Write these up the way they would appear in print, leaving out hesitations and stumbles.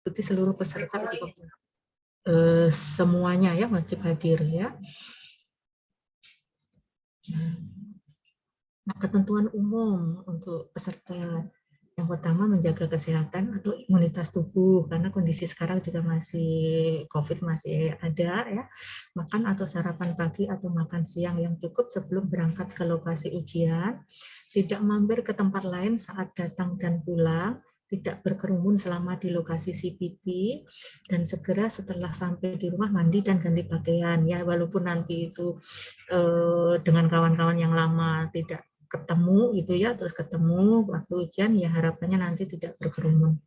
mengikuti seluruh peserta atau semuanya ya wajib hadir ya. Nah, ketentuan umum untuk peserta yang pertama menjaga kesehatan atau imunitas tubuh karena kondisi sekarang juga masih COVID masih ada ya. Makan atau sarapan pagi atau makan siang yang cukup sebelum berangkat ke lokasi ujian. Tidak mampir ke tempat lain saat datang dan pulang. Tidak berkerumun selama di lokasi CPT dan segera setelah sampai di rumah mandi dan ganti pakaian ya, walaupun nanti itu dengan kawan-kawan yang lama tidak ketemu gitu ya, terus ketemu waktu ujian ya harapannya nanti tidak berkerumun.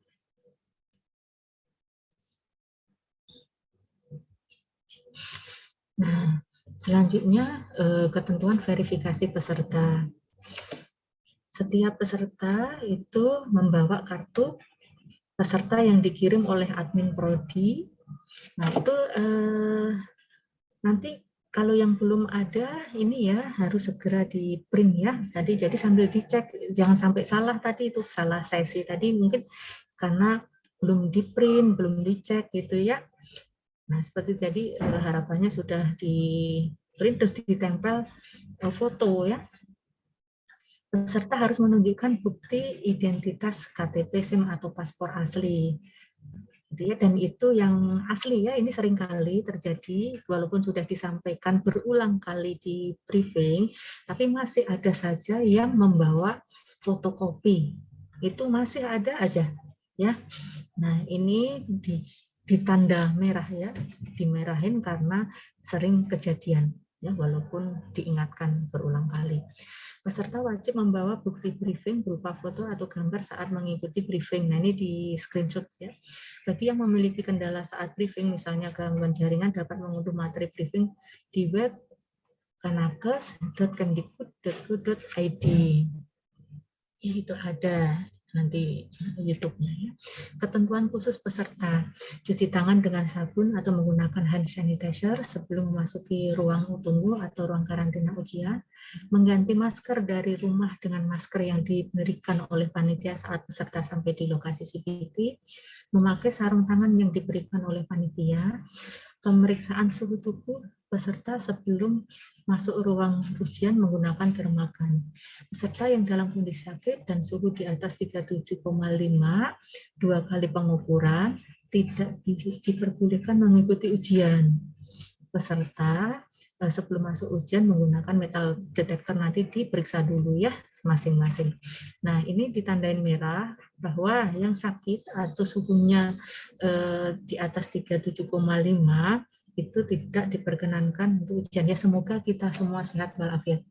Nah, selanjutnya ketentuan verifikasi peserta. Setiap peserta itu membawa kartu peserta yang dikirim oleh admin prodi. Nah, itu nanti kalau yang belum ada ini ya harus segera di print ya. Tadi jadi sambil dicek jangan sampai salah tadi itu salah sesi tadi mungkin karena belum di print, belum dicek gitu ya. Nah, seperti jadi harapannya sudah di print terus ditempel foto ya. Peserta harus menunjukkan bukti identitas KTP, SIM atau paspor asli. Dan itu yang asli ya, ini seringkali terjadi walaupun sudah disampaikan berulang kali di briefing, tapi masih ada saja yang membawa fotokopi. Itu masih ada aja ya. Nah, ini ditanda merah ya, dimerahin karena sering kejadian ya walaupun diingatkan berulang kali. Peserta wajib membawa bukti briefing berupa foto atau gambar saat mengikuti briefing. Nah, ini di screenshot ya. Bagi yang memiliki kendala saat briefing, misalnya gangguan jaringan dapat mengunduh materi briefing di web kanakes.kemdikbud.go.id. Ya, itu ada nanti YouTube-nya ya. Ketentuan khusus peserta, cuci tangan dengan sabun atau menggunakan hand sanitizer sebelum memasuki ruang tunggu atau ruang karantina ujian, mengganti masker dari rumah dengan masker yang diberikan oleh panitia saat peserta sampai di lokasi CPT, memakai sarung tangan yang diberikan oleh panitia, pemeriksaan suhu tubuh peserta sebelum masuk ruang ujian menggunakan termogan. Peserta yang dalam kondisi sakit dan suhu di atas 37,5, 2 kali pengukuran, tidak diperbolehkan mengikuti ujian. Peserta sebelum masuk ujian menggunakan metal detektor nanti diperiksa dulu ya masing-masing. Nah, ini ditandain merah bahwa yang sakit atau suhunya di atas 37,5 itu tidak diperkenankan untuk ujian. Ya, semoga kita semua sehat walafiat.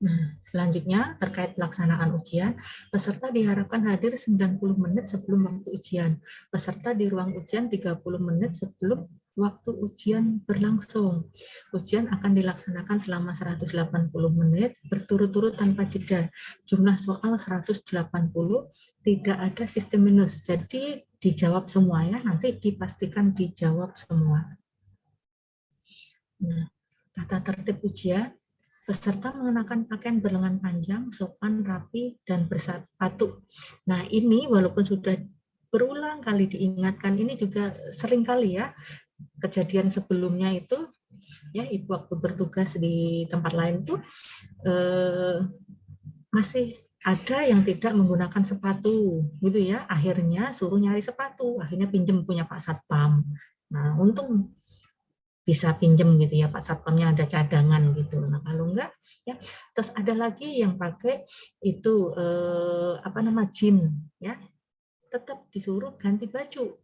Nah, selanjutnya terkait pelaksanaan ujian, peserta diharapkan hadir 90 menit sebelum waktu ujian. Peserta di ruang ujian 30 menit sebelum waktu ujian berlangsung. Ujian akan dilaksanakan selama 180 menit berturut-turut tanpa jeda. Jumlah soal 180, tidak ada sistem minus. Jadi dijawab semua ya, nanti dipastikan dijawab semua. Nah, tata tertib ujian. Peserta mengenakan pakaian berlengan panjang, sopan, rapi, dan bersepatu. Nah, ini walaupun sudah berulang kali diingatkan, ini juga sering kali ya, kejadian sebelumnya itu, ya ibu waktu bertugas di tempat lain itu, masih ada yang tidak menggunakan sepatu, gitu ya. Akhirnya suruh nyari sepatu, akhirnya pinjem punya Pak Satpam. Nah, untung bisa pinjem gitu ya Pak Satpamnya ada cadangan gitu. Nah kalau enggak ya terus ada lagi yang pakai itu jin ya tetap disuruh ganti baju.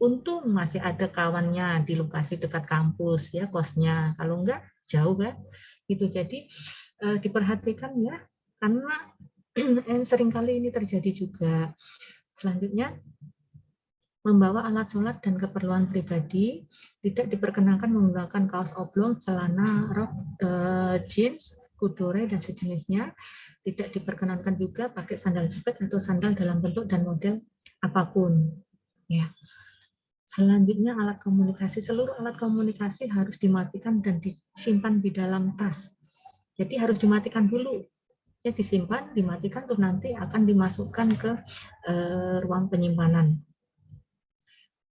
Untung masih ada kawannya di lokasi dekat kampus ya kosnya. Kalau enggak jauh kan gitu. Jadi diperhatikan ya karena seringkali ini terjadi juga. Selanjutnya membawa alat sholat dan keperluan pribadi, tidak diperkenankan menggunakan kaos oblong, celana, rok, jeans, kudore, dan sejenisnya. Tidak diperkenankan juga pakai sandal jepit atau sandal dalam bentuk dan model apapun. Ya. Selanjutnya alat komunikasi, seluruh alat komunikasi harus dimatikan dan disimpan di dalam tas. Jadi harus dimatikan dulu. ya disimpan, dimatikan, terus nanti akan dimasukkan ke ruang penyimpanan.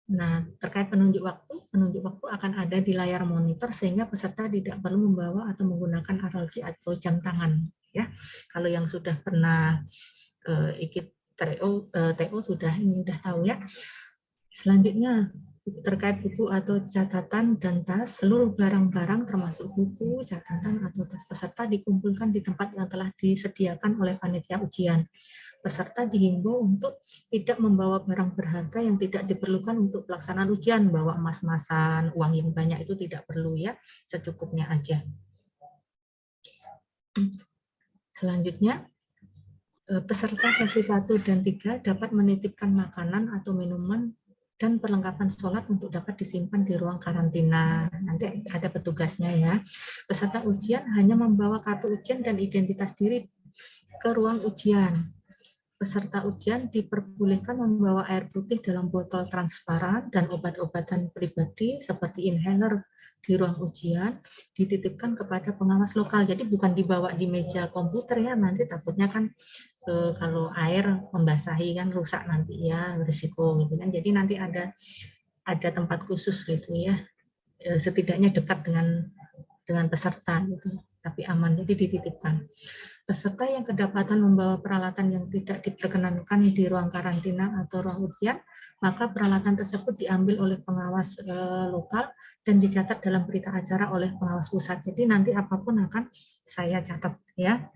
Nah, terkait penunjuk waktu akan ada di layar monitor sehingga peserta tidak perlu membawa atau menggunakan RLG atau jam tangan. Ya, kalau yang sudah pernah ikut TO sudah tahu ya. Selanjutnya terkait buku atau catatan dan tas, seluruh barang-barang termasuk buku, catatan atau tas peserta dikumpulkan di tempat yang telah disediakan oleh panitia ujian. Peserta dihimbau untuk tidak membawa barang berharga yang tidak diperlukan untuk pelaksanaan ujian, bawa emas-emasan, uang yang banyak itu tidak perlu ya, secukupnya aja. Selanjutnya, peserta sesi 1 dan 3 dapat menitipkan makanan atau minuman dan perlengkapan sholat untuk dapat disimpan di ruang karantina. Nanti ada petugasnya ya. Peserta ujian hanya membawa kartu ujian dan identitas diri ke ruang ujian. Peserta ujian diperbolehkan membawa air putih dalam botol transparan dan obat-obatan pribadi seperti inhaler di ruang ujian dititipkan kepada pengawas lokal. Jadi bukan dibawa di meja komputer ya, nanti takutnya kan kalau air membasahi kan rusak nanti ya, risiko gitu kan. Jadi nanti ada tempat khusus gitu ya, setidaknya dekat dengan peserta gitu, tapi aman, jadi dititipkan. Peserta yang kedapatan membawa peralatan yang tidak diperkenankan di ruang karantina atau ruang ujian, maka peralatan tersebut diambil oleh pengawas lokal dan dicatat dalam berita acara oleh pengawas pusat. Jadi nanti apapun akan saya catat ya.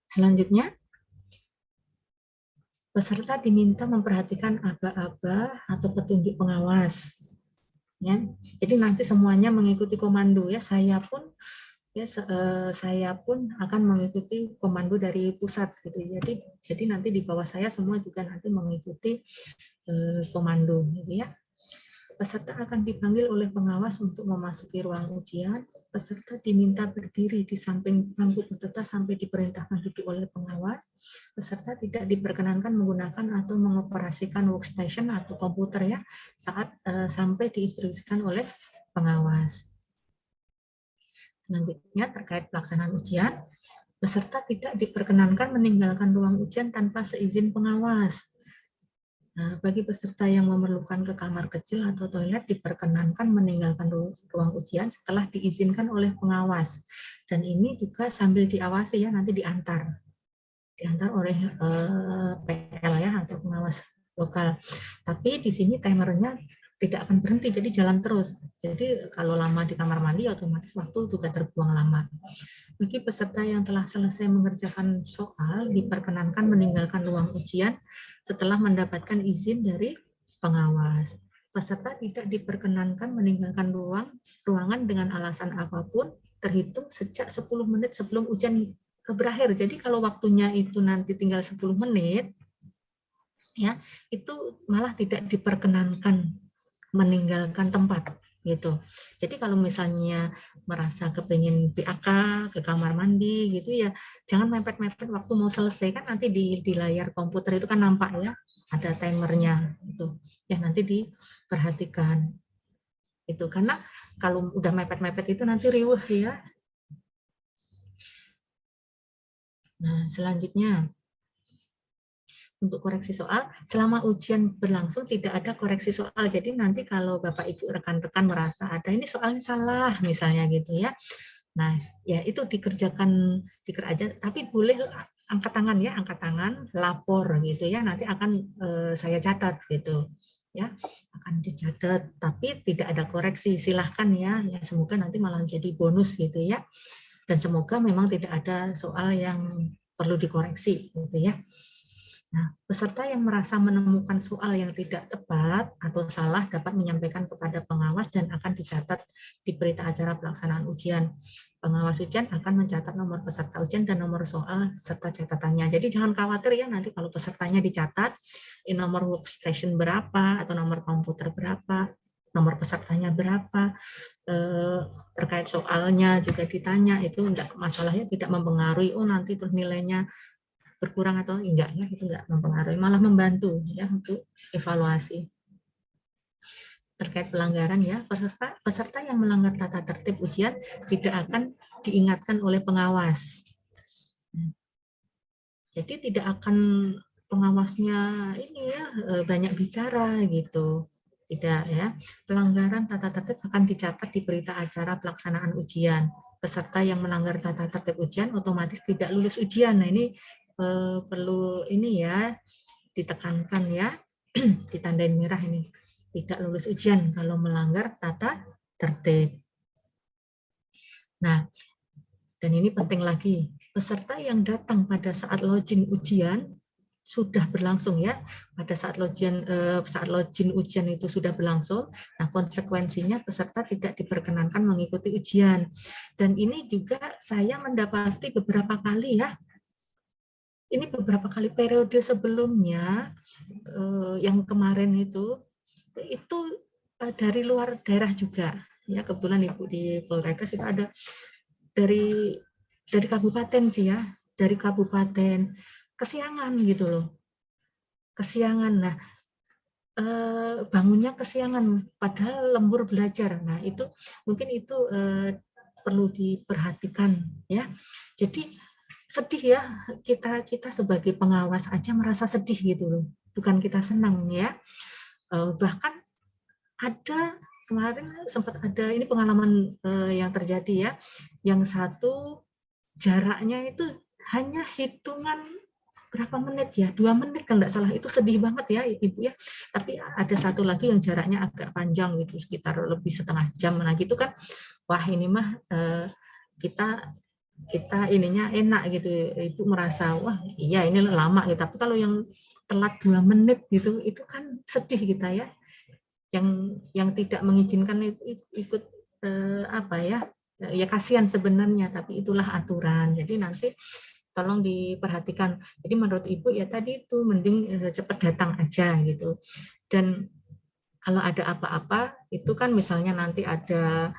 Selanjutnya, peserta diminta memperhatikan aba-aba atau petunjuk pengawas. Ya, jadi nanti semuanya mengikuti komando ya. Saya pun akan mengikuti komando dari pusat gitu. Jadi nanti di bawah saya semua juga nanti mengikuti komando gitu ya. Peserta akan dipanggil oleh pengawas untuk memasuki ruang ujian. Peserta diminta berdiri di samping bangku peserta sampai diperintahkan duduk oleh pengawas. Peserta tidak diperkenankan menggunakan atau mengoperasikan workstation atau komputer ya saat sampai diinstruksikan oleh pengawas. Selanjutnya terkait pelaksanaan ujian, peserta tidak diperkenankan meninggalkan ruang ujian tanpa seizin pengawas. Nah, bagi peserta yang memerlukan ke kamar kecil atau toilet diperkenankan meninggalkan ruang ujian setelah diizinkan oleh pengawas. Dan ini juga sambil diawasi ya, nanti diantar oleh PL ya atau pengawas lokal. Tapi di sini timernya tidak akan berhenti, jadi jalan terus. Jadi kalau lama di kamar mandi otomatis waktu juga terbuang lama. Bagi peserta yang telah selesai mengerjakan soal, diperkenankan meninggalkan ruang ujian setelah mendapatkan izin dari pengawas. Peserta tidak diperkenankan meninggalkan ruangan dengan alasan apapun, terhitung sejak 10 menit sebelum ujian berakhir. Jadi kalau waktunya itu nanti tinggal 10 menit, ya itu malah tidak diperkenankan meninggalkan tempat gitu. Jadi kalau misalnya merasa kepingin PAK ke kamar mandi gitu ya, jangan mepet-mepet waktu mau selesai, kan nanti di layar komputer itu kan nampak ya, ada timernya itu. Ya nanti diperhatikan. Itu karena kalau udah mepet-mepet itu nanti riuh ya. Nah, selanjutnya untuk koreksi soal, selama ujian berlangsung tidak ada koreksi soal. Jadi nanti kalau Bapak Ibu rekan-rekan merasa ada ini soalnya salah misalnya gitu ya. Nah, ya itu dikerjakan aja, tapi boleh angkat tangan ya, angkat tangan, lapor gitu ya. Nanti akan saya catat gitu. Ya, akan dicatat, tapi tidak ada koreksi. Silahkan ya, ya semoga nanti malah jadi bonus gitu ya. Dan semoga memang tidak ada soal yang perlu dikoreksi gitu ya. Nah, peserta yang merasa menemukan soal yang tidak tepat atau salah dapat menyampaikan kepada pengawas dan akan dicatat di berita acara pelaksanaan ujian. Pengawas ujian akan mencatat nomor peserta ujian dan nomor soal serta catatannya. Jadi jangan khawatir ya nanti kalau pesertanya dicatat, nomor workstation berapa atau nomor komputer berapa, nomor pesertanya berapa, terkait soalnya juga ditanya, itu enggak masalahnya, tidak mempengaruhi, oh nanti terus nilainya berkurang atau enggaknya, itu enggak mempengaruhi, malah membantu ya untuk evaluasi. Terkait pelanggaran ya, peserta yang melanggar tata tertib ujian tidak akan diingatkan oleh pengawas. Jadi tidak akan pengawasnya ini ya banyak bicara gitu. Tidak ya. Pelanggaran tata tertib akan dicatat di berita acara pelaksanaan ujian. Peserta yang melanggar tata tertib ujian otomatis tidak lulus ujian. Nah, ini perlu ini ya ditekankan ya. Ditandain merah ini. Tidak lulus ujian kalau melanggar tata tertib. Nah, dan ini penting lagi, peserta yang datang pada saat login ujian sudah berlangsung ya, pada saat login ujian itu sudah berlangsung, nah konsekuensinya peserta tidak diperkenankan mengikuti ujian. Dan ini juga saya mendapati beberapa kali ya, ini beberapa kali periode sebelumnya yang kemarin itu dari luar daerah juga. Ya kebetulan Ibu di Poltekkes itu ada dari kabupaten sih ya, dari kabupaten kesiangan gitu loh, kesiangan. Nah, bangunnya kesiangan, padahal lembur belajar. Nah, itu mungkin itu perlu diperhatikan ya. Jadi sedih ya, kita sebagai pengawas aja merasa sedih gitu loh, bukan kita senang ya. Bahkan ada kemarin sempat ada ini pengalaman yang terjadi ya, yang satu jaraknya itu hanya hitungan berapa menit ya, 2 menit kalau nggak salah, itu sedih banget ya Ibu ya. Tapi ada satu lagi yang jaraknya agak panjang gitu, sekitar lebih setengah jam. Nah gitu kan, wah ini mah kita ininya enak gitu, Ibu merasa wah iya ini lama gitu. Tapi kalau yang telat 2 menit gitu, itu kan sedih kita ya. Yang tidak mengizinkan ikut apa ya kasihan sebenarnya, tapi itulah aturan. Jadi nanti tolong diperhatikan. Jadi menurut Ibu ya tadi itu mending cepat datang aja gitu. Dan kalau ada apa-apa itu kan misalnya nanti ada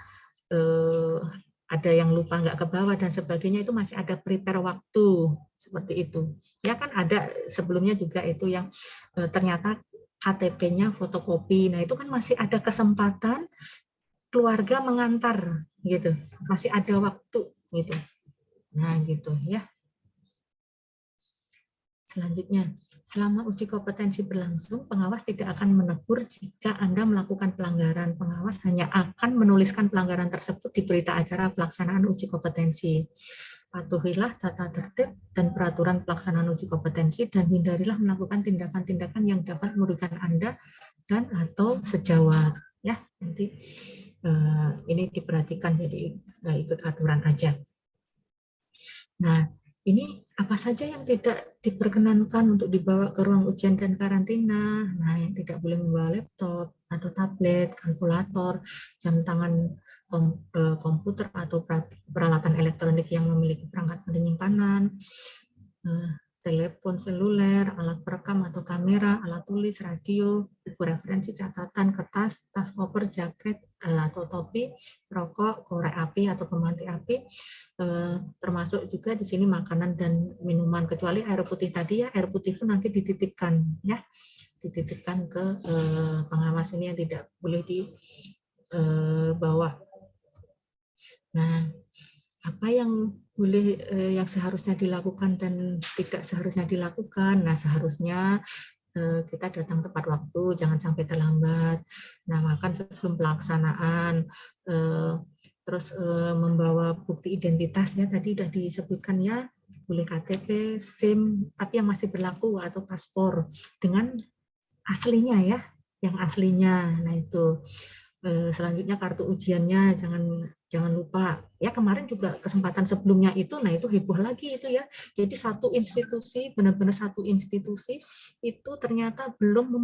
yang lupa nggak ke bawah dan sebagainya, itu masih ada prepare waktu seperti itu. Ya kan ada sebelumnya juga itu yang ternyata KTP-nya fotokopi. Nah, itu kan masih ada kesempatan keluarga mengantar gitu. Masih ada waktu gitu. Nah, gitu ya. Selanjutnya, selama uji kompetensi berlangsung, pengawas tidak akan menegur jika Anda melakukan pelanggaran. Pengawas hanya akan menuliskan pelanggaran tersebut di berita acara pelaksanaan uji kompetensi. Patuhilah tata tertib dan peraturan pelaksanaan uji kompetensi dan hindarilah melakukan tindakan-tindakan yang dapat merugikan Anda dan atau sejawat. Ya, nanti ini diperhatikan, jadi ikut aturan aja. Nah, ini apa saja yang tidak diperkenankan untuk dibawa ke ruang ujian dan karantina? Nah, yang tidak boleh membawa laptop atau tablet, kalkulator, jam tangan komputer atau peralatan elektronik yang memiliki perangkat penyimpanan, telepon seluler, alat perekam atau kamera, alat tulis, radio, buku referensi, catatan, kertas, tas koper, jaket, atau topi, rokok, korek api atau pemanti api, termasuk juga di sini makanan dan minuman, kecuali air putih tadi ya, air putih itu nanti dititipkan ya, dititipkan ke pengawas ini yang tidak boleh dibawa. Nah, apa yang boleh yang seharusnya dilakukan dan tidak seharusnya dilakukan. Nah, seharusnya kita datang tepat waktu, jangan sampai terlambat. Nah, makan sebelum pelaksanaan, terus membawa bukti identitas ya, tadi sudah disebutkan ya, boleh KTP, SIM, tapi yang masih berlaku atau paspor dengan aslinya ya, yang aslinya. Nah, itu. Selanjutnya kartu ujiannya jangan lupa ya, kemarin juga kesempatan sebelumnya itu, nah itu heboh lagi itu ya, jadi satu institusi, benar-benar satu institusi itu ternyata belum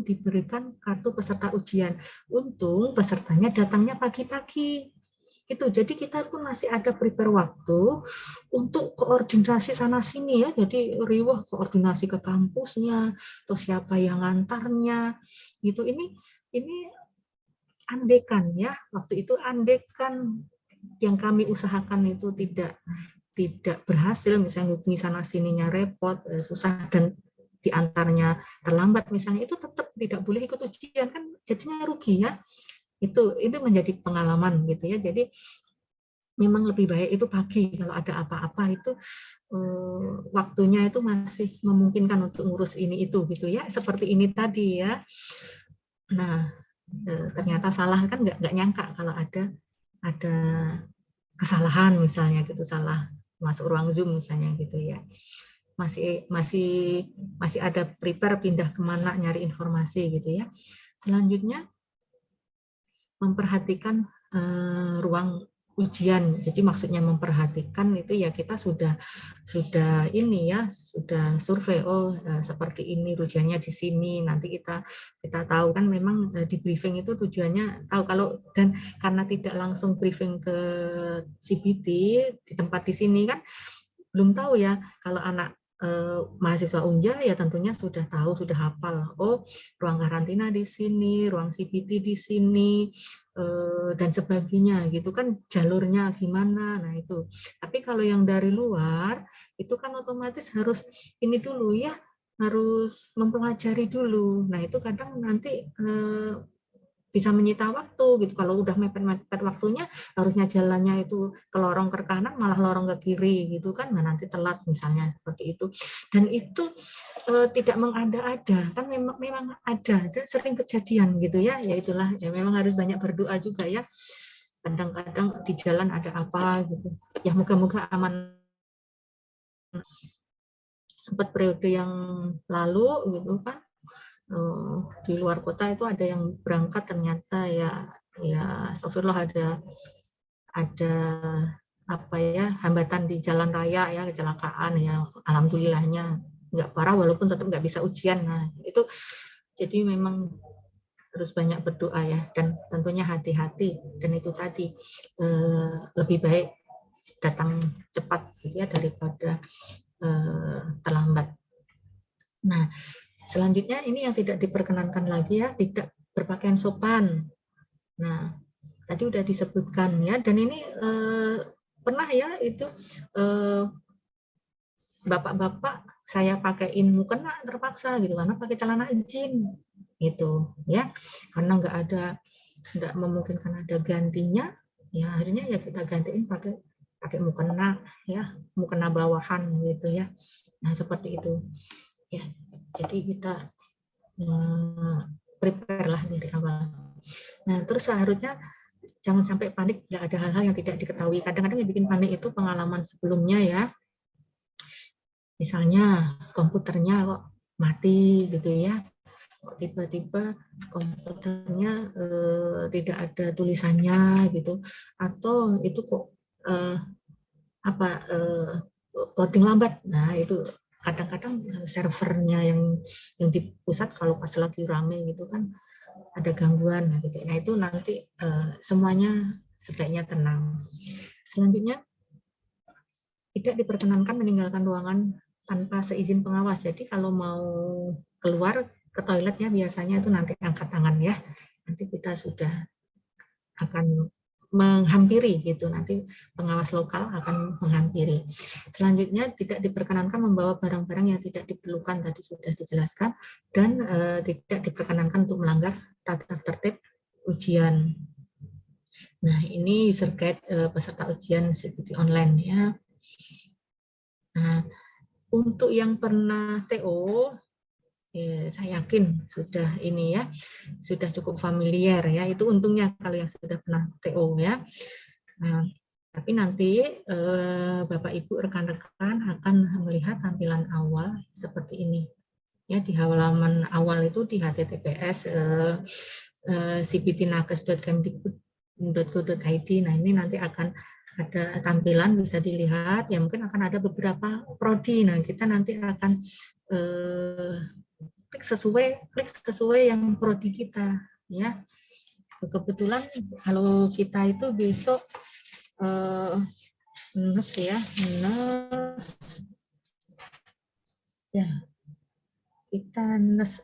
diberikan kartu peserta ujian. Untung pesertanya datangnya pagi-pagi itu, jadi kita pun masih ada prepare waktu untuk koordinasi sana sini ya, jadi riwah koordinasi ke kampusnya atau siapa yang ngantarnya gitu. Ini andekan ya, waktu itu andekan yang kami usahakan itu tidak berhasil, misalnya hubungi sana sininya repot, susah, dan diantarnya terlambat misalnya, itu tetap tidak boleh ikut ujian kan, jadinya rugi ya. Itu menjadi pengalaman gitu ya. Jadi memang lebih baik itu pagi. Kalau ada apa-apa itu waktunya itu masih memungkinkan untuk ngurus ini itu gitu ya. Seperti ini tadi ya. Nah, ternyata salah kan nggak nyangka kalau ada kesalahan misalnya gitu, salah masuk ruang Zoom misalnya gitu ya. Masih masih masih ada prepare pindah kemana nyari informasi gitu ya. Selanjutnya memperhatikan ruang ujian. Jadi maksudnya memperhatikan itu ya kita sudah ini ya, sudah survei, oh seperti ini ujiannya di sini. Nanti kita tahu kan memang di briefing itu tujuannya tahu kalau, dan karena tidak langsung briefing ke CBT di tempat di sini kan belum tahu ya, kalau anak mahasiswa Unja ya tentunya sudah tahu, sudah hafal, oh ruang karantina di sini, ruang CBT di sini, dan sebagainya gitu kan, jalurnya gimana. Nah itu, tapi kalau yang dari luar itu kan otomatis harus ini dulu ya, harus mempelajari dulu. Nah itu kadang nanti bisa menyita waktu gitu. Kalau udah mepet-mepet waktunya, harusnya jalannya itu ke lorong ke kanan, malah lorong ke kiri gitu kan. Nah nanti telat misalnya seperti itu. Dan itu tidak mengada-ada, kan memang ada dan sering kejadian gitu ya. Ya itulah ya, memang harus banyak berdoa juga ya. Kadang-kadang di jalan ada apa gitu. Ya moga-moga aman. Sempat periode yang lalu gitu kan, di luar kota itu ada yang berangkat ternyata ya astagfirullah, ada apa ya, hambatan di jalan raya ya, kecelakaan ya, alhamdulillahnya nggak parah walaupun tetap nggak bisa ujian. Nah itu jadi memang harus banyak berdoa ya, dan tentunya hati-hati, dan itu tadi lebih baik datang cepat gitu ya daripada terlambat. Nah selanjutnya ini yang tidak diperkenankan lagi ya, tidak berpakaian sopan. Nah, tadi udah disebutkan ya, dan ini pernah ya itu bapak-bapak saya pakaiin mukena terpaksa gitu karena pakai celana jeans gitu ya, karena nggak memungkinkan ada gantinya ya, akhirnya ya kita gantiin pakai mukena ya, mukena bawahan gitu ya. Nah seperti itu ya, jadi kita prepare lah dari awal. Nah terus seharusnya jangan sampai panik ya, ada hal-hal yang tidak diketahui. Kadang-kadang yang bikin panik itu pengalaman sebelumnya ya. Misalnya komputernya kok mati gitu ya. Kok tiba-tiba komputernya tidak ada tulisannya gitu. Atau itu kok loading lambat. Nah, itu kadang-kadang servernya yang di pusat kalau pas lagi rame gitu kan ada gangguan gitu. Nah itu nanti semuanya sebaiknya tenang. Selanjutnya tidak diperkenankan meninggalkan ruangan tanpa seizin pengawas. Jadi kalau mau keluar ke toilet ya biasanya itu nanti angkat tangan ya. Nanti kita sudah akan menghampiri gitu, nanti pengawas lokal akan menghampiri. Selanjutnya tidak diperkenankan membawa barang-barang yang tidak diperlukan, tadi sudah dijelaskan, dan tidak diperkenankan untuk melanggar tata tertib ujian. Nah ini terkait peserta ujian CBT online ya. Nah untuk yang pernah TO, saya yakin sudah ini ya, sudah cukup familiar ya. Itu untungnya kalau yang sudah pernah TO ya. Nah, tapi nanti Bapak Ibu rekan-rekan akan melihat tampilan awal seperti ini. Ya, di halaman awal itu di https cbtnakes.kemdikbud.go.id. Nah, ini nanti akan ada tampilan, bisa dilihat ya, mungkin akan ada beberapa prodi. Nah, kita nanti akan klik sesuai yang prodi kita ya. Kebetulan kalau kita itu besok NES ya, NES ya, kita NES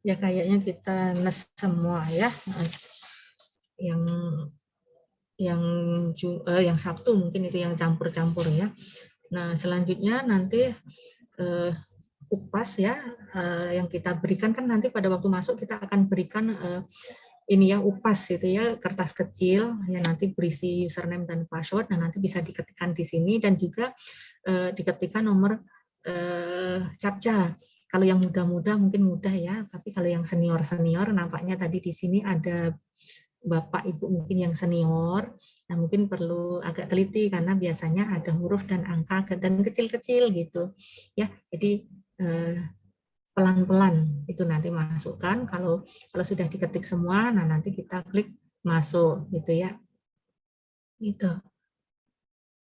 ya kayaknya kita NES semua ya, yang Sabtu mungkin itu yang campur-campur ya. Nah selanjutnya nanti UPAS ya, yang kita berikan kan nanti pada waktu masuk kita akan berikan ini ya upas itu ya, kertas kecil ya, nanti berisi username dan password. Nah, nanti bisa diketikkan di sini dan juga diketikkan nomor captcha. Kalau yang muda-muda mungkin mudah ya, tapi kalau yang senior-senior nampaknya tadi di sini ada Bapak Ibu mungkin yang senior, nah mungkin perlu agak teliti karena biasanya ada huruf dan angka dan kecil-kecil gitu. Ya, jadi pelan-pelan itu nanti masukkan. Kalau sudah diketik semua, nah nanti kita klik masuk gitu ya. Gitu.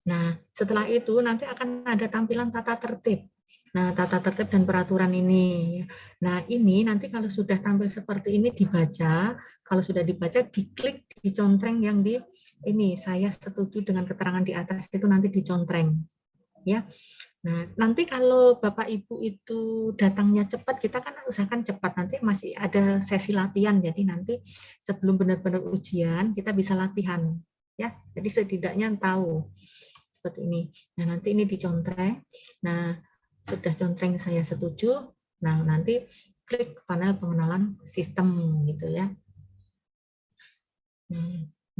Nah, setelah itu nanti akan ada tampilan tata tertib. Nah, tata tertib dan peraturan ini. Nah, ini nanti kalau sudah tampil seperti ini dibaca, kalau sudah dibaca diklik dicontreng yang di ini, saya setuju dengan keterangan di atas itu nanti dicontreng. Ya. Nah, nanti kalau Bapak Ibu itu datangnya cepat, kita kan usahakan cepat. Nanti masih ada sesi latihan, jadi nanti sebelum benar-benar ujian kita bisa latihan. Ya, jadi setidaknya tahu seperti ini. Nah, nanti ini dicontreng. Nah, sudah contreng saya setuju. Nah, nanti klik panel pengenalan sistem gitu ya.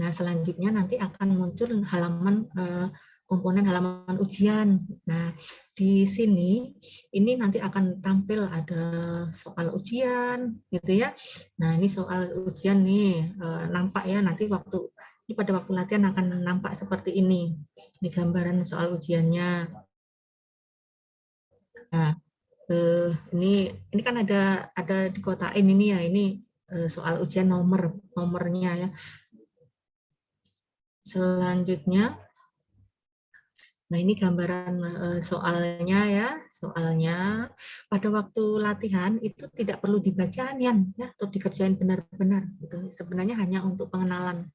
Nah, selanjutnya nanti akan muncul halaman komponen halaman ujian. Nah, di sini ini nanti akan tampil ada soal ujian gitu ya. Nah, ini soal ujian nih nampak ya nanti pada waktu latihan akan nampak seperti ini. Ini gambaran soal ujiannya. Nah, ini kan ada di kotain ini ya, ini soal ujian nomornya ya. Selanjutnya, nah ini gambaran soalnya ya, soalnya pada waktu latihan itu tidak perlu dibaca ya, atau dikerjain benar-benar. Gitu. Sebenarnya hanya untuk pengenalan,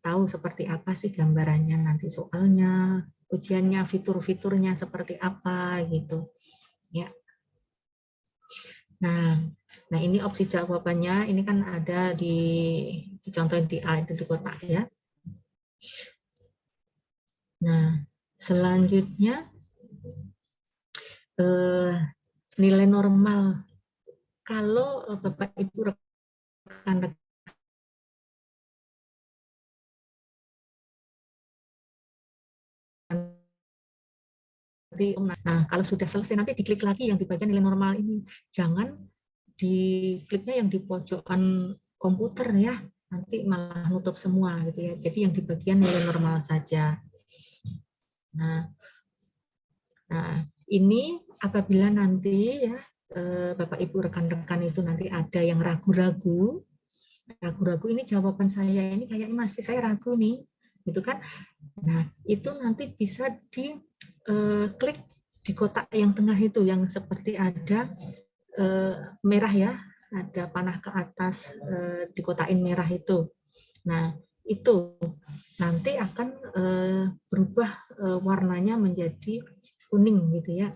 tahu seperti apa sih gambarannya nanti soalnya, ujiannya, fitur-fiturnya seperti apa gitu. Ya. Nah ini opsi jawabannya, ini kan ada dicontohin di kotak ya. Nah, selanjutnya nilai normal. Kalau Bapak Ibu rekan-rekan nah kalau sudah selesai nanti diklik lagi yang di bagian nilai normal ini. Jangan dikliknya yang di pojokan komputer ya, nanti malah nutup semua gitu ya. Jadi yang di bagian nilai normal saja. Nah ini apabila nanti ya Bapak Ibu rekan-rekan itu nanti ada yang ragu-ragu ini jawaban saya ini kayaknya masih saya ragu nih, gitu kan? Nah itu nanti bisa diklik di kotak yang tengah itu yang seperti ada merah ya, ada panah ke atas dikotakin merah itu. Nah itu nanti akan berubah warnanya menjadi kuning gitu ya.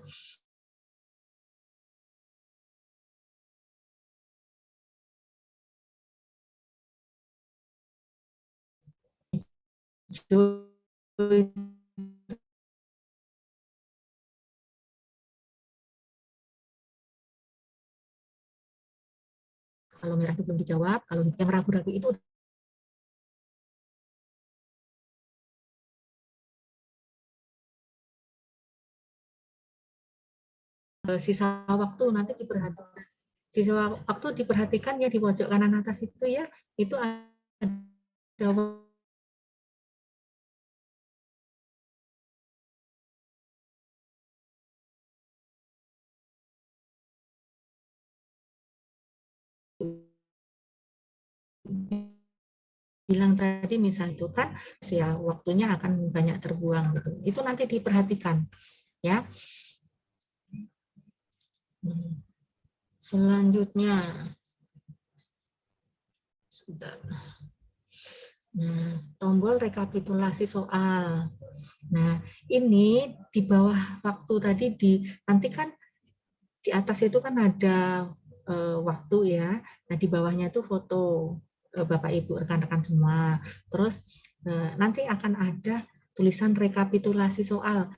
Kalau merah itu belum dijawab, kalau yang ragu-ragu itu sisa waktu nanti diperhatikan. Sisa waktu diperhatikan ya di pojok kanan atas itu ya, itu ada bilang tadi misal itu kan ya waktunya akan banyak terbuang gitu. Itu nanti diperhatikan ya. Selanjutnya sudah. Nah, tombol rekapitulasi soal. Nah, ini di bawah waktu tadi nanti kan di atas itu kan ada waktu ya. Nah, di bawahnya itu foto Bapak Ibu rekan-rekan semua. Terus nanti akan ada tulisan rekapitulasi soal.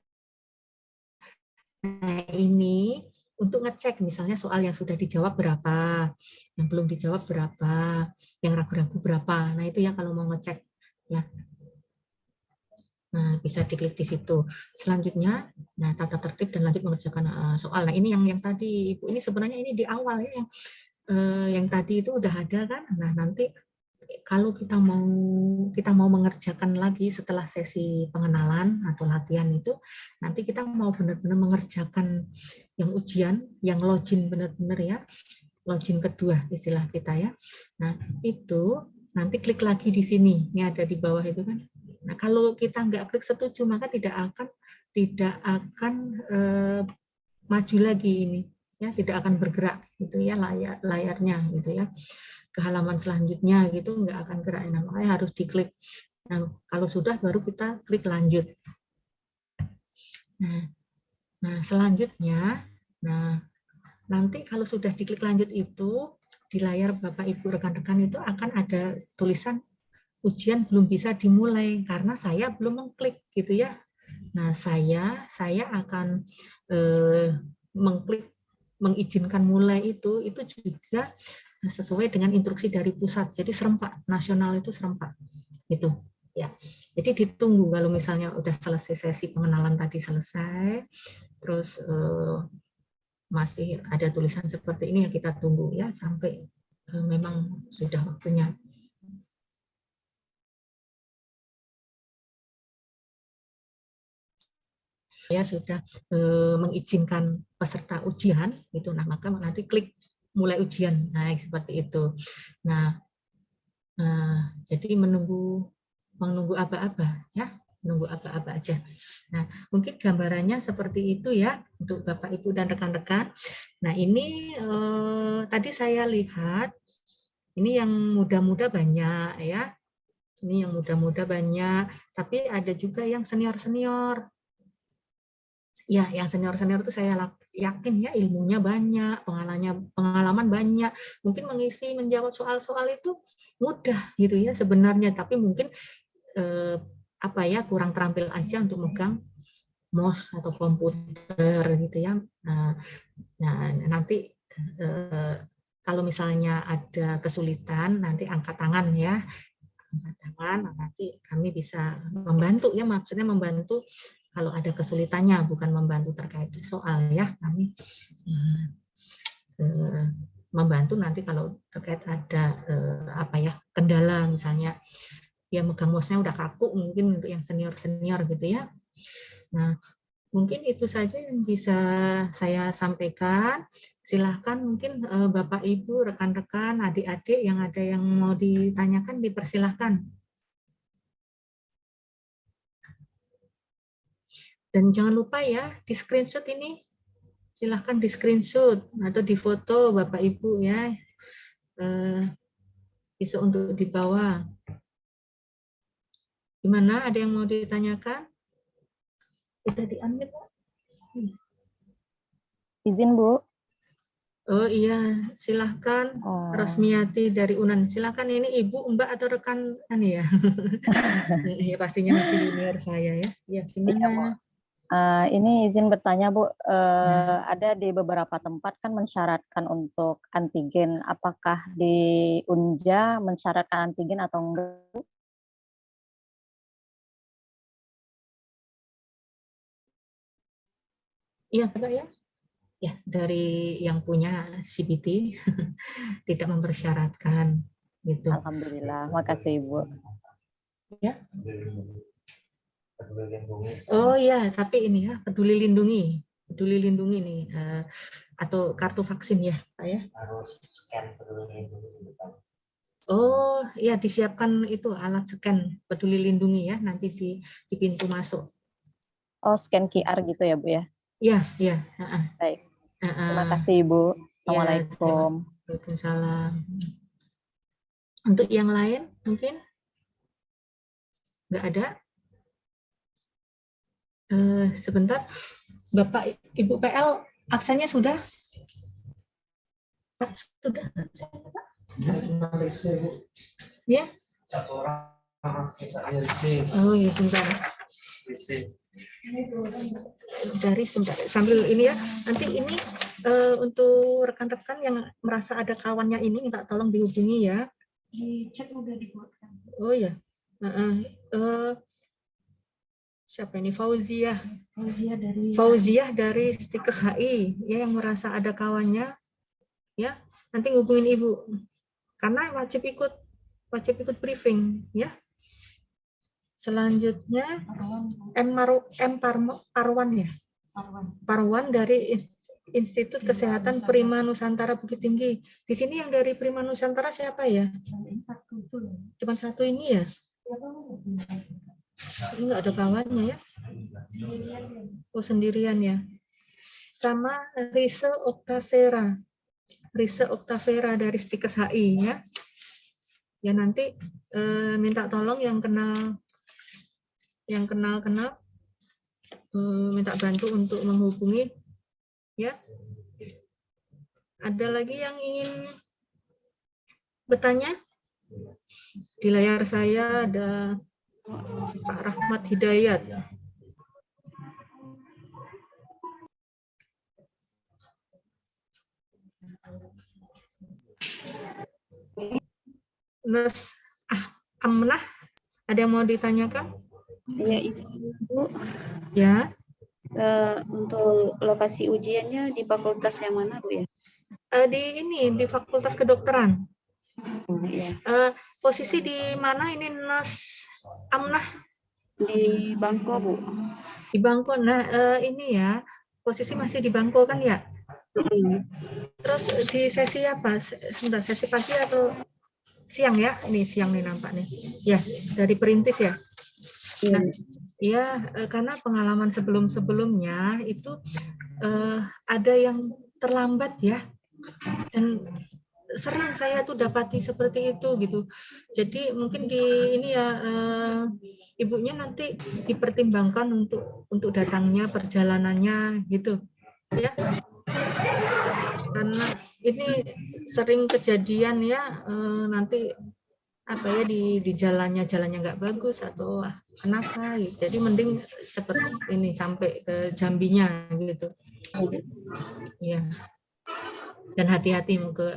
Nah, ini untuk ngecek misalnya soal yang sudah dijawab berapa, yang belum dijawab berapa, yang ragu-ragu berapa. Nah itu ya kalau mau ngecek ya. Nah bisa diklik di situ. Selanjutnya, nah tata tertib dan lanjut mengerjakan soal. Nah ini yang tadi Ibu, ini sebenarnya ini di awal ya, yang tadi itu udah ada kan. Nah nanti kalau kita mau mengerjakan lagi setelah sesi pengenalan atau latihan itu, nanti kita mau benar-benar mengerjakan yang ujian, yang login benar-benar ya, login kedua istilah kita ya. Nah itu nanti klik lagi di sini, ini ada di bawah itu kan. Nah kalau kita nggak klik setuju maka tidak akan maju lagi ini ya, tidak akan bergerak gitu ya layarnya gitu ya, ke halaman selanjutnya gitu nggak akan gerak. Nah, makanya harus diklik. Nah, kalau sudah baru kita klik lanjut. Nah selanjutnya, nah nanti kalau sudah diklik lanjut itu di layar Bapak Ibu rekan-rekan itu akan ada tulisan ujian belum bisa dimulai karena saya belum mengklik gitu ya. Nah saya akan mengklik mengizinkan mulai itu juga sesuai dengan instruksi dari pusat. Jadi serempak, nasional itu serempak. Gitu. Ya. Jadi ditunggu kalau misalnya udah selesai sesi pengenalan tadi selesai, terus masih ada tulisan seperti ini ya kita tunggu ya sampai memang sudah waktunya. Ya sudah mengizinkan peserta ujian gitu, nah maka nanti klik mulai ujian, nah seperti itu. Nah jadi menunggu aba-aba ya, menunggu aba-aba aja. Nah mungkin gambarannya seperti itu ya untuk Bapak Ibu dan rekan-rekan. Nah ini tadi saya lihat ini yang muda-muda banyak ya, ini yang muda-muda banyak, tapi ada juga yang senior-senior. Ya, yang senior-senior itu saya yakin ya ilmunya banyak, pengalaman banyak, mungkin menjawab soal-soal itu mudah gitu ya sebenarnya, tapi mungkin kurang terampil aja untuk megang mouse atau komputer gitu ya. Nah nanti kalau misalnya ada kesulitan nanti angkat tangan ya, angkat tangan, nanti kami bisa membantu ya, maksudnya membantu kalau ada kesulitannya, bukan membantu terkait soal ya, kami membantu nanti kalau terkait ada kendala misalnya ya megang mouse-nya udah kaku mungkin untuk yang senior-senior gitu ya. Nah mungkin itu saja yang bisa saya sampaikan. Silahkan mungkin Bapak Ibu, rekan-rekan, adik-adik yang ada yang mau ditanyakan dipersilahkan. Dan jangan lupa ya, di screenshot ini, silahkan di screenshot atau di foto Bapak Ibu ya, bisa untuk dibawa. Gimana, ada yang mau ditanyakan? Kita di-unmute. Izin Bu. Oh iya, silahkan Rosmiati dari UNAN. Silahkan, ini Ibu, Mbak atau rekan ya? Ya pastinya masih junior saya ya. Ya gimana? Iya, Bu. Ini izin bertanya Bu, ada di beberapa tempat kan mensyaratkan untuk antigen. Apakah di Unja mensyaratkan antigen atau enggak? Iya, Pak ya. Ya, dari yang punya CBT tidak mempersyaratkan gitu. Alhamdulillah, makasih Ibu. Ya. Oh ya, tapi ini ya peduli lindungi nih atau kartu vaksin ya, Pak ya. Harus scan peduli lindungi. Oh ya, disiapkan itu alat scan peduli lindungi ya nanti di pintu masuk. Oh, scan QR gitu ya Bu ya? Iya, iya. Baik. Terima kasih Ibu. Assalamualaikum. Waalaikumsalam. Untuk yang lain mungkin nggak ada. Sebentar, Bapak Ibu PL absennya sudah? Sudah. Ya. Oh ya, sebentar. Dari sambil ini ya. Nanti ini untuk rekan-rekan yang merasa ada kawannya ini minta tolong dihubungi ya. Di chat udah dibuatkan. Oh ya. Siapa ini? Fauziah dari Stikes HI ya, yang merasa ada kawannya ya, nanti ngubungin Ibu karena wajib ikut briefing ya. Selanjutnya Parwan dari Institut Kesehatan Prima Nusantara Bukit Tinggi. Di sini yang dari Prima Nusantara siapa ya? Cuma satu ini ya? Enggak ada kawannya ya? Oh, sendirian ya. Sama Rise Oktavera dari Stikes HI ya. Ya nanti minta tolong yang kenal minta bantu untuk menghubungi ya. Ada lagi yang ingin bertanya? Di layar saya ada Pak Rahmat Hidayat. Nurse Amnah, ada yang mau ditanyakan? Ya, Ibu. Ya. Untuk lokasi ujiannya di fakultas yang mana, Bu ya? Di Fakultas Kedokteran. Ya. Posisi di mana ini Nurse Amnah? Di Bangko, Bu. Di Bangko. Nah, ini ya, posisi masih di Bangko kan ya? Terus di sesi apa? Sebentar, sesi pagi atau siang ya? Ini siang nih nampak nih. Ya, dari perintis ya. Nah, ya, karena pengalaman sebelum-sebelumnya itu ada yang terlambat ya. Dan sering saya tuh dapati seperti itu gitu. Jadi mungkin di ini ya ibunya nanti dipertimbangkan untuk datangnya, perjalanannya gitu ya. Karena ini sering kejadian ya nanti apa ya di jalannya nggak bagus atau kenapa gitu. Jadi mending cepet ini sampai ke Jambinya gitu. Ya. Dan hati-hati moga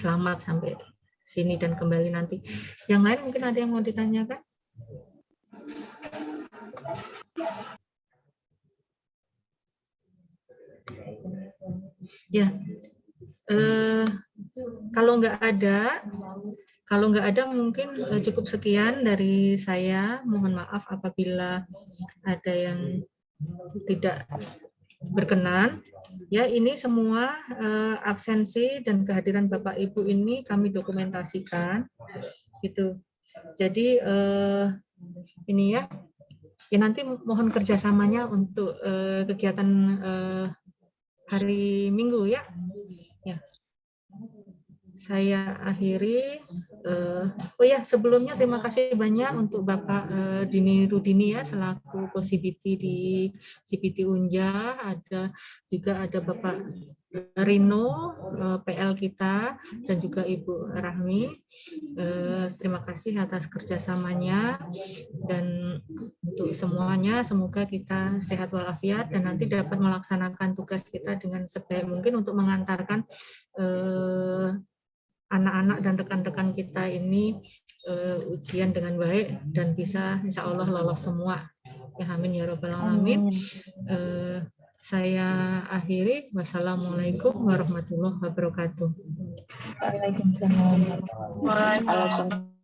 selamat sampai sini dan kembali nanti. Yang lain mungkin ada yang mau ditanyakan? Ya, kalau nggak ada mungkin cukup sekian dari saya. Mohon maaf apabila ada yang tidak berkenan. Ya, ini semua absensi dan kehadiran Bapak Ibu ini kami dokumentasikan, gitu. Jadi ini ya nanti mohon kerjasamanya untuk kegiatan hari Minggu ya. Ya. Saya akhiri. Oh ya, sebelumnya terima kasih banyak untuk Bapak Dini Rudini ya selaku co-CBT di CBT Unja. Juga ada Bapak Rino PL kita dan juga Ibu Rahmi. Terima kasih atas kerjasamanya dan untuk semuanya semoga kita sehat walafiat dan nanti dapat melaksanakan tugas kita dengan sebaik mungkin untuk mengantarkan anak-anak dan rekan-rekan kita ini ujian dengan baik dan bisa insya Allah lolos semua. Ya amin ya rabbal alamin. Saya akhiri. Wassalamualaikum warahmatullahi wabarakatuh. Waalaikumsalam. Waalaikumsalam.